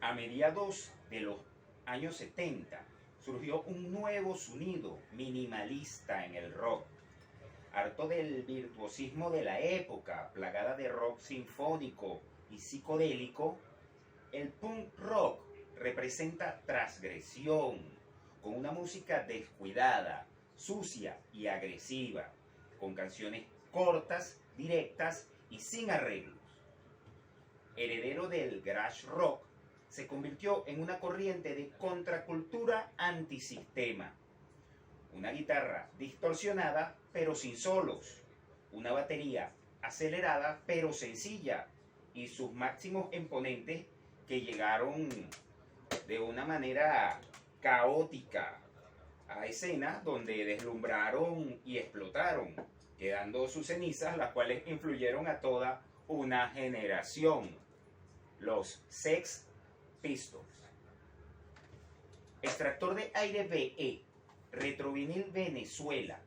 A mediados de los años 70 surgió un nuevo sonido minimalista en el rock, harto del virtuosismo de la época, plagada de rock sinfónico y psicodélico. El punk rock representa transgresión, con una música descuidada, sucia y agresiva, con canciones cortas, directas y sin arreglos. Heredero del garage rock, se convirtió en una corriente de contracultura antisistema. Una guitarra distorsionada pero sin solos, una batería acelerada pero sencilla y sus máximos exponentes que llegaron de una manera caótica a escenas donde deslumbraron y explotaron, quedando sus cenizas, las cuales influyeron a toda una generación. Los Sex Pistols. Extractor de aire BE, Retrovinil Venezuela,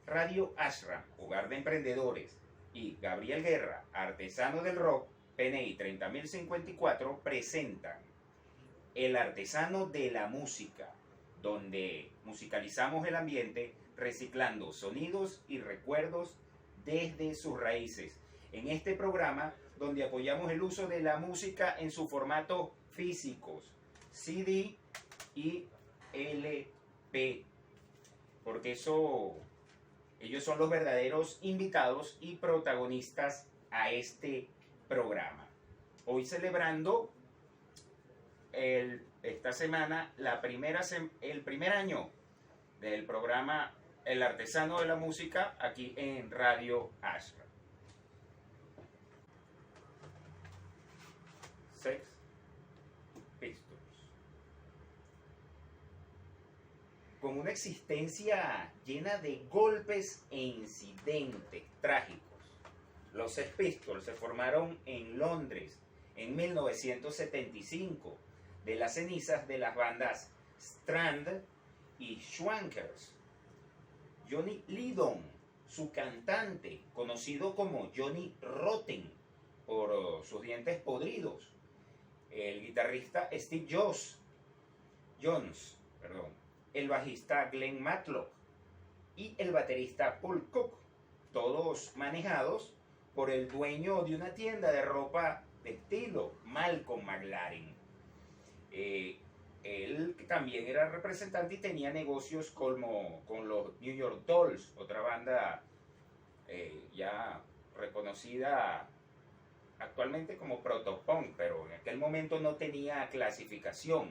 Radio Ashram, Hogar de Emprendedores, y Gabriel Guerra, Artesano del Rock, PNI 30054, presentan El Artesano de la Música, donde musicalizamos el ambiente reciclando sonidos y recuerdos desde sus raíces. En este programa, donde apoyamos el uso de la música en su formato físicos, CD y LP, porque ellos son los verdaderos invitados y protagonistas a este programa. Hoy celebrando esta semana el primer año del programa El Artesano de la Música aquí en Radio Ashram. Sex Pistols. Con una existencia llena de golpes e incidentes trágicos, los Sex Pistols se formaron en Londres en 1975 de las cenizas de las bandas Strand y Schwankers. Johnny Lydon, su cantante, conocido como Johnny Rotten por sus dientes podridos, el guitarrista Steve Jones, el bajista Glenn Matlock y el baterista Paul Cook, todos manejados por el dueño de una tienda de ropa de estilo, Malcolm McLaren. Él también era representante y tenía negocios con los New York Dolls, otra banda ya reconocida actualmente como protopunk, pero en aquel momento no tenía clasificación.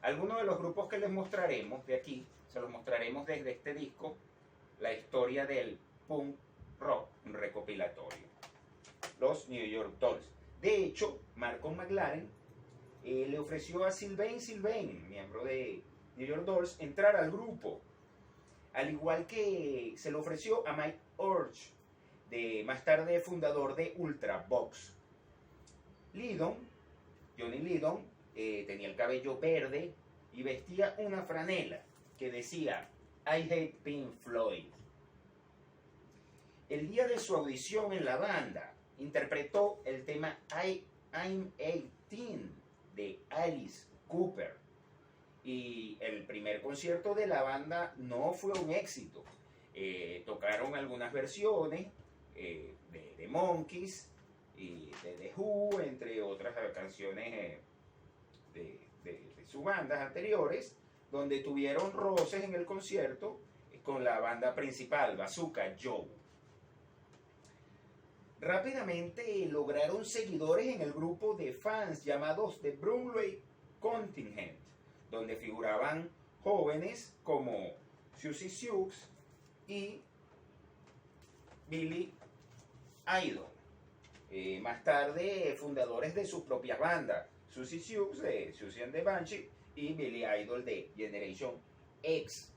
Algunos de los grupos que les mostraremos de aquí, se los mostraremos desde este disco, la historia del punk rock recopilatorio, los New York Dolls. De hecho, Malcolm McLaren le ofreció a Sylvain, miembro de New York Dolls, entrar al grupo, al igual que se le ofreció a Mike Orch, más tarde fundador de Ultravox. Johnny Lydon, tenía el cabello verde y vestía una franela que decía I hate Pink Floyd. El día de su audición en la banda, interpretó el tema I'm 18 de Alice Cooper, y el primer concierto de la banda no fue un éxito. Tocaron algunas versiones de Monkees y de The Who, entre otras canciones de sus bandas anteriores, donde tuvieron roces en el concierto con la banda principal, Bazooka Joe. Rápidamente lograron seguidores en el grupo de fans llamados The Bromley Contingent, donde figuraban jóvenes como Siouxsie Sioux y Billy Idol. Más tarde, fundadores de sus propias bandas, Siouxsie Sioux de Siouxsie and the Banshees y Billy Idol de Generation X.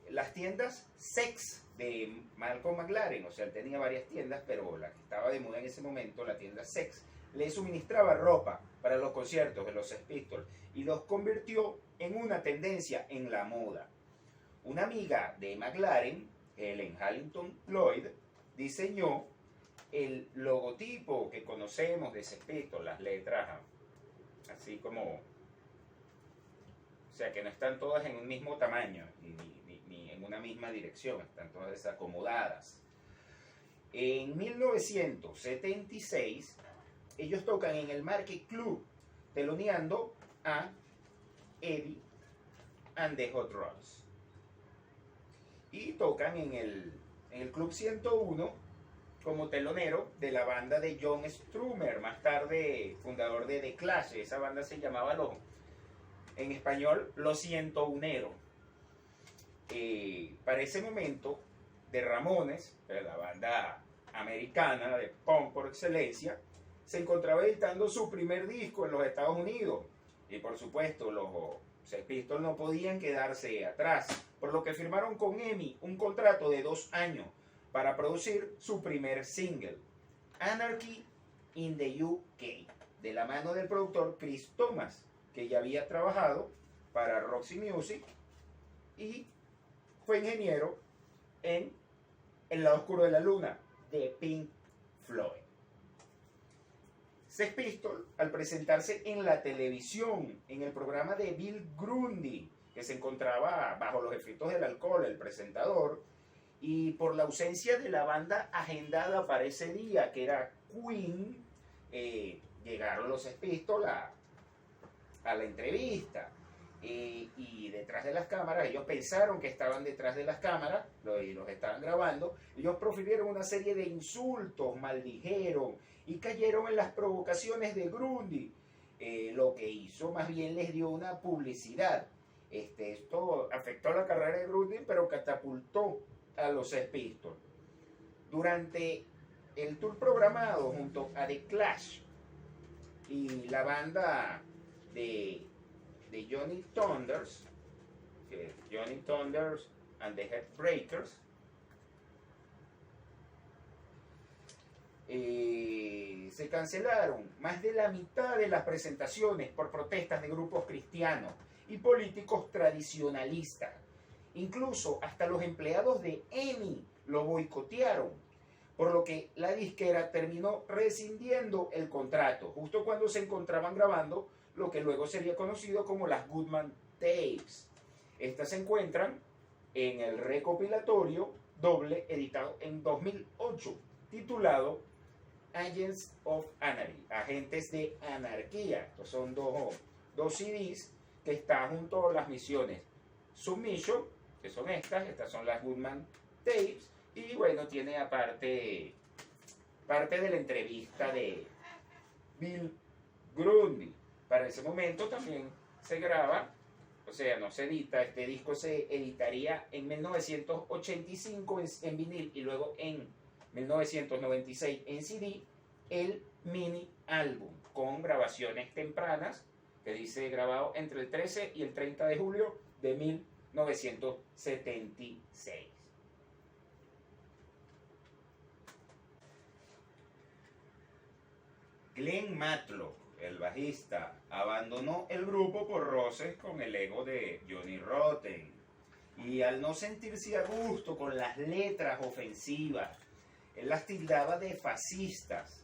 Las tiendas Sex de Malcolm McLaren, o sea, él tenía varias tiendas, pero la que estaba de moda en ese momento, la tienda Sex, le suministraba ropa para los conciertos de los Sex Pistols y los convirtió en una tendencia en la moda. Una amiga de McLaren, Helen Hallington Lloyd, diseñó el logotipo que conocemos de Sex Pistols, las letras así como, o sea, que no están todas en un mismo tamaño, ni en una misma dirección, están todas desacomodadas. En 1976, ellos tocan en el Market Club, teloneando a Eddie and the Hot Rods. Y tocan en el Club 101 como telonero de la banda de John Strummer, más tarde fundador de The Clash. Esa banda se llamaba en español Los 101eros. Para ese momento, de Ramones, la banda americana de punk por excelencia, se encontraba editando su primer disco en los Estados Unidos. Y por supuesto, los Sex Pistols no podían quedarse atrás, por lo que firmaron con EMI un contrato de 2 años para producir su primer single, Anarchy in the UK, de la mano del productor Chris Thomas, que ya había trabajado para Roxy Music y fue ingeniero en El lado oscuro de la luna de Pink Floyd. Sex Pistols, al presentarse en la televisión, en el programa de Bill Grundy, que se encontraba bajo los efectos del alcohol, el presentador, y por la ausencia de la banda agendada para ese día, que era Queen, llegaron los Sex Pistols a la entrevista. Y detrás de las cámaras, ellos pensaron que estaban detrás de las cámaras y los estaban grabando. Ellos profirieron una serie de insultos, maldijeron y cayeron en las provocaciones de Grundy, lo que hizo más bien les dio una publicidad. Esto afectó la carrera de Grundy, pero catapultó a los Sex Pistols. Durante el tour programado junto a The Clash y la banda de Johnny Thunders, Johnny Thunders and the Heartbreakers, se cancelaron más de la mitad de las presentaciones por protestas de grupos cristianos y políticos tradicionalistas. Incluso hasta los empleados de EMI lo boicotearon, por lo que la disquera terminó rescindiendo el contrato, justo cuando se encontraban grabando lo que luego sería conocido como las Goodman Tapes. Estas se encuentran en el recopilatorio doble editado en 2008, titulado Agents of Anarchy, Agentes de Anarquía. Estos son dos CDs que están junto a las misiones Submission, que son estas son las Goodman Tapes, y bueno, tiene aparte parte de la entrevista de Bill Grundy. Para ese momento también se graba, o sea, no se edita, este disco se editaría en 1985 en vinil y luego en 1996 en CD, el mini álbum con grabaciones tempranas, que dice grabado entre el 13 y el 30 de julio de 1976. Glenn Matlock, el bajista, abandonó el grupo por roces con el ego de Johnny Rotten. Y al no sentirse a gusto con las letras ofensivas, él las tildaba de fascistas.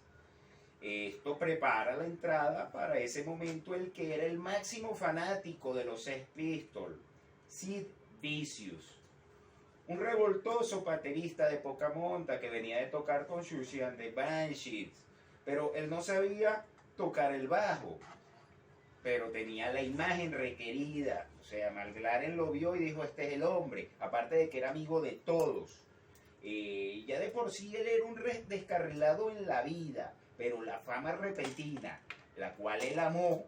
Esto prepara la entrada para ese momento el que era el máximo fanático de los Sex Pistols, Sid Vicious. Un revoltoso baterista de poca monta que venía de tocar con Siouxsie and the Banshees, pero él no sabía tocar el bajo, pero tenía la imagen requerida. O sea, McLaren lo vio y dijo, este es el hombre, aparte de que era amigo de todos. Ya de por sí él era un descarrilado en la vida, pero la fama repentina, la cual él amó,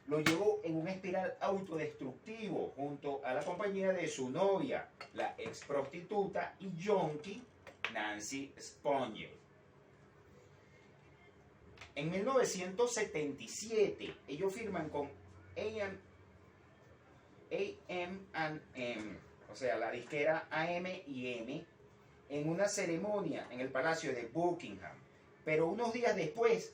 lo llevó en un espiral autodestructivo junto a la compañía de su novia, la ex prostituta y junkie Nancy Spungen. En 1977 ellos firman con AM&M, o sea, la disquera AM&M, en una ceremonia en el Palacio de Buckingham. Pero unos días después,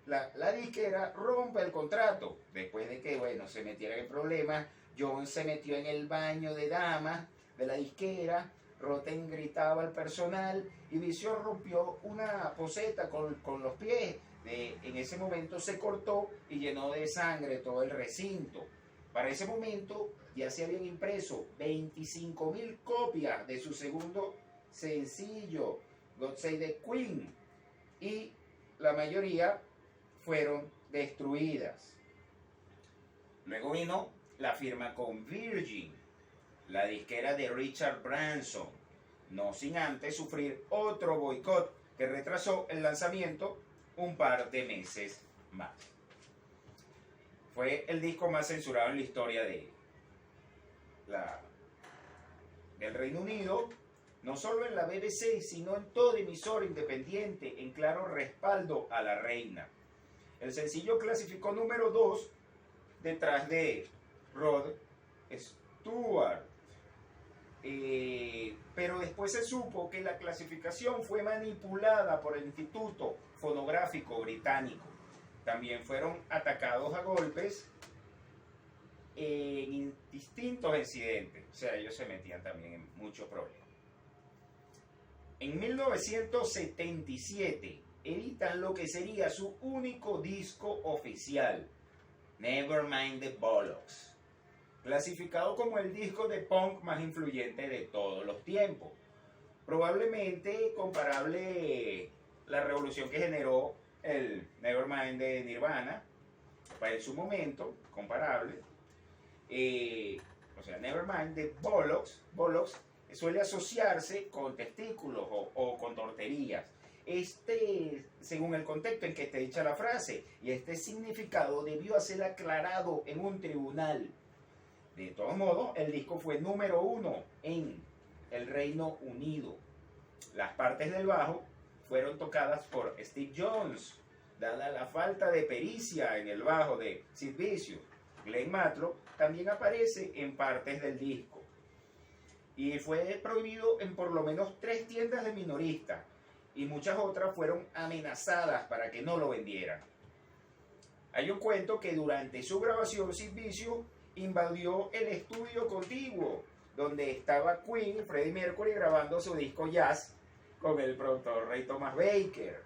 la disquera rompe el contrato, después de que, bueno, se metieran en problemas. John se metió en el baño de damas de la disquera, Rotten gritaba al personal y Vicious rompió una poseta con los pies En ese momento se cortó y llenó de sangre todo el recinto. Para ese momento ya se habían impreso 25.000 copias de su segundo sencillo, God Save the Queen, y la mayoría fueron destruidas. Luego vino la firma con Virgin, la disquera de Richard Branson, no sin antes sufrir otro boicot que retrasó el lanzamiento un par de meses más. Fue el disco más censurado en la historia del Reino Unido, no solo en la BBC, sino en toda emisora independiente, en claro respaldo a la reina. El sencillo clasificó número 2 detrás de Rod Stewart. Pero después se supo que la clasificación fue manipulada por el Instituto Fonográfico Británico. También fueron atacados a golpes en distintos incidentes. O sea, ellos se metían también en muchos problemas. En 1977 editan lo que sería su único disco oficial, Nevermind the Bollocks, clasificado como el disco de punk más influyente de todos los tiempos. Probablemente comparable la revolución que generó el Nevermind de Nirvana, para su momento, comparable. O sea, Nevermind de Bollocks suele asociarse con testículos o con torterías. Según el contexto en que esté dicha la frase, y este significado debió ser aclarado en un tribunal. De todos modos, el disco fue número 1 en el Reino Unido. Las partes del bajo fueron tocadas por Steve Jones, dada la falta de pericia en el bajo de Sid Vicious. Glenn Matlock también aparece en partes del disco. Y fue prohibido en por lo menos 3 tiendas de minoristas, y muchas otras fueron amenazadas para que no lo vendieran. Hay un cuento que durante su grabación Sid Vicious invadió el estudio contiguo donde estaba Queen, Freddie Mercury, grabando su disco Jazz con el productor Ray Thomas Baker.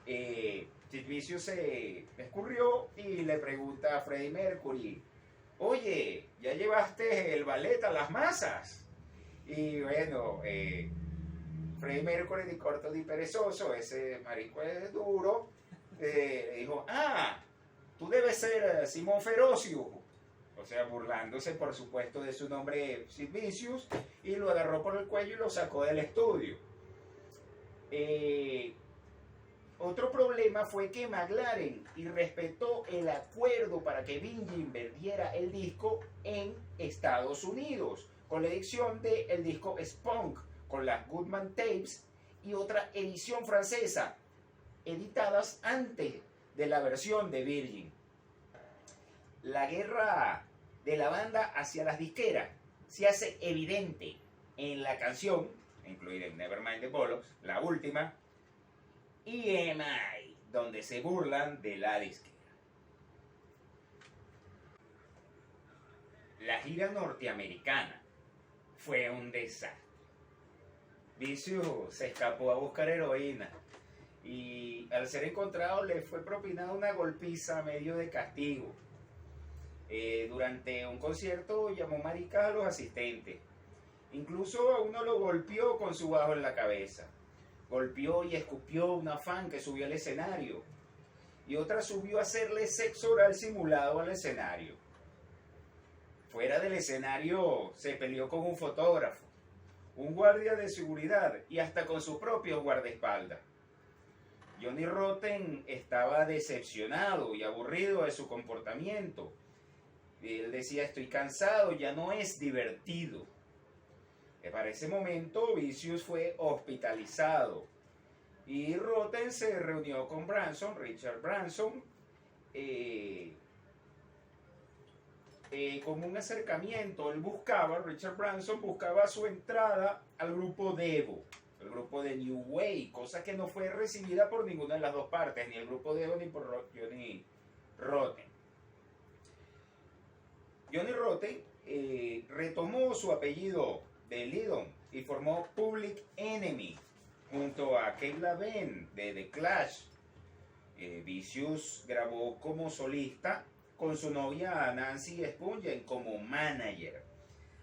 Sid Vicious se escurrió y le pregunta a Freddie Mercury: oye, ¿ya llevaste el ballet a las masas? Y bueno, Freddie Mercury, de corto y perezoso, ese marico es duro, dijo: tú debes ser Simón Ferocio. O sea, burlándose por supuesto de su nombre Sid Vicious, y lo agarró por el cuello y lo sacó del estudio. Otro problema fue que McLaren irrespetó el acuerdo para que Virgin vendiera el disco en Estados Unidos, con la edición del disco Spunk, con las Goodman Tapes y otra edición francesa, editadas antes de la versión de Virgin. La guerra de la banda hacia las disqueras se hace evidente en la canción, incluida en Nevermind the Bollocks, la última, EMI, donde se burlan de la disquera. La gira norteamericana fue un desastre. Vicious se escapó a buscar heroína y al ser encontrado le fue propinada una golpiza a medio de castigo. Durante un concierto llamó maricas a los asistentes. Incluso a uno lo golpeó con su bajo en la cabeza. Golpeó y escupió una fan que subió al escenario. Y otra subió a hacerle sexo oral simulado al escenario. Fuera del escenario se peleó con un fotógrafo, un guardia de seguridad y hasta con su propio guardaespaldas. Johnny Rotten estaba decepcionado y aburrido de su comportamiento. Él decía: estoy cansado, ya no es divertido. Para ese momento Vicious fue hospitalizado y Rotten se reunió con Branson, Richard Branson, como un acercamiento. Richard Branson buscaba su entrada al grupo Devo, el grupo de New Way, cosa que no fue recibida por ninguna de las dos partes, ni el grupo Devo ni por Johnny Rotten. Johnny Rotten retomó su apellido de Lydon y formó Public Enemy junto a Keith Laverne de The Clash. Vicious grabó como solista con su novia Nancy Spungen como manager,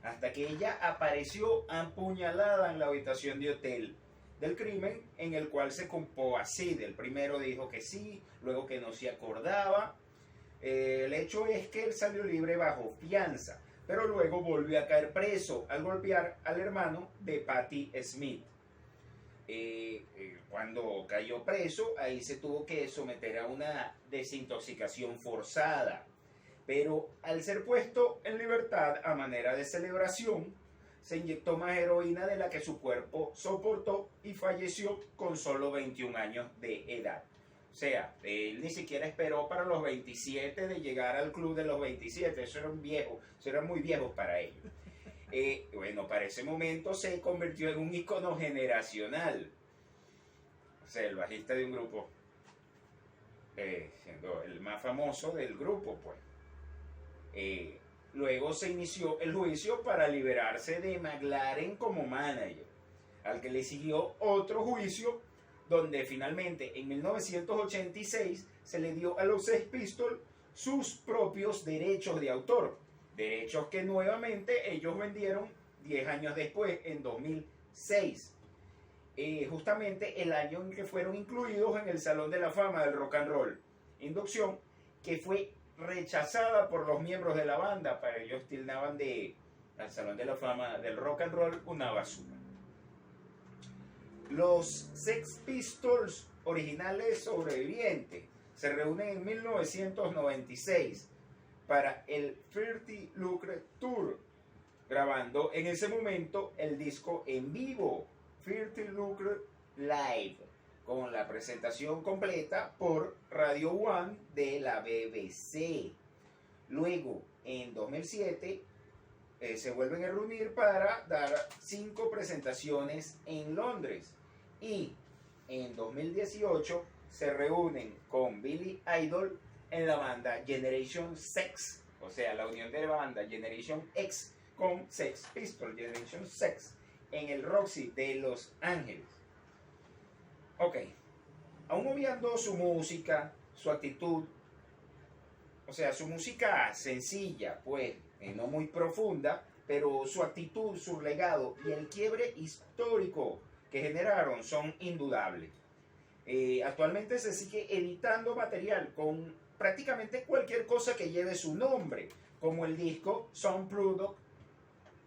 hasta que ella apareció apuñalada en la habitación de hotel del crimen, en el cual se culpó así. Del primero dijo que sí, luego que no se acordaba. El hecho es que él salió libre bajo fianza, pero luego volvió a caer preso al golpear al hermano de Patti Smith. Cuando cayó preso, ahí se tuvo que someter a una desintoxicación forzada. Pero al ser puesto en libertad a manera de celebración, se inyectó más heroína de la que su cuerpo soportó y falleció con solo 21 años de edad. O sea, él ni siquiera esperó para los 27 de llegar al club de los 27. Eso era un viejo, eso era muy viejo para ellos. Bueno, para ese momento se convirtió en un ícono generacional. O sea, el bajista de un grupo, siendo el más famoso del grupo, pues. Luego se inició el juicio para liberarse de McLaren como manager, al que le siguió otro juicio donde finalmente en 1986 se le dio a los Sex Pistols sus propios derechos de autor, derechos que nuevamente ellos vendieron 10 años después, en 2006, justamente el año en que fueron incluidos en el Salón de la Fama del Rock and Roll, inducción que fue rechazada por los miembros de la banda. Para ellos tildaban de al Salón de la Fama del Rock and Roll una basura. Los Sex Pistols originales sobrevivientes se reúnen en 1996 para el 30 Lucre Tour, grabando en ese momento el disco en vivo 30 Lucre Live, con la presentación completa por Radio One de la BBC. Luego, en 2007, se vuelven a reunir para dar 5 presentaciones en Londres. Y en 2018 se reúnen con Billy Idol en la banda Generation Sex, o sea, la unión de la banda Generation X con Sex Pistols, Generation Sex, en el Roxy de Los Ángeles. Ok, aún obviando su música, su actitud, o sea, su música sencilla, pues, no muy profunda, pero su actitud, su legado y el quiebre histórico que generaron son indudables. Actualmente se sigue editando material con prácticamente cualquier cosa que lleve su nombre, como el disco Some Product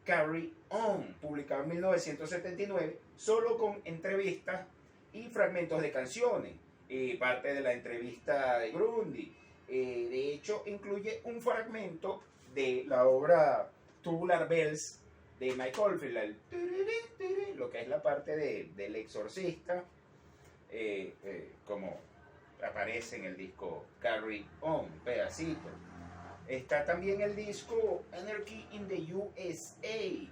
Carry On, publicado en 1979, solo con entrevistas y fragmentos de canciones, parte de la entrevista de Grundy. De hecho, incluye un fragmento de la obra Tubular Bells de Mike Oldfield, lo que es la parte del exorcista, como aparece en el disco Carry On, pedacito. Está también el disco Anarchy in the USA,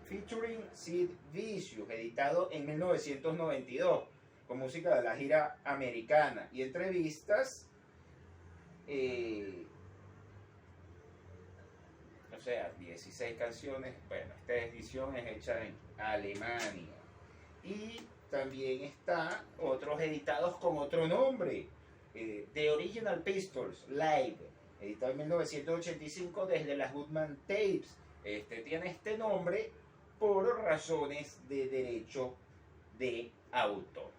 featuring Sid Vicious, editado en 1992, con música de la gira americana y entrevistas. O sea, 16 canciones. Bueno, esta edición es hecha en Alemania. Y también está otros editados con otro nombre. The Original Pistols Live, editado en 1985 desde las Goodman Tapes. Tiene este nombre por razones de derecho de autor.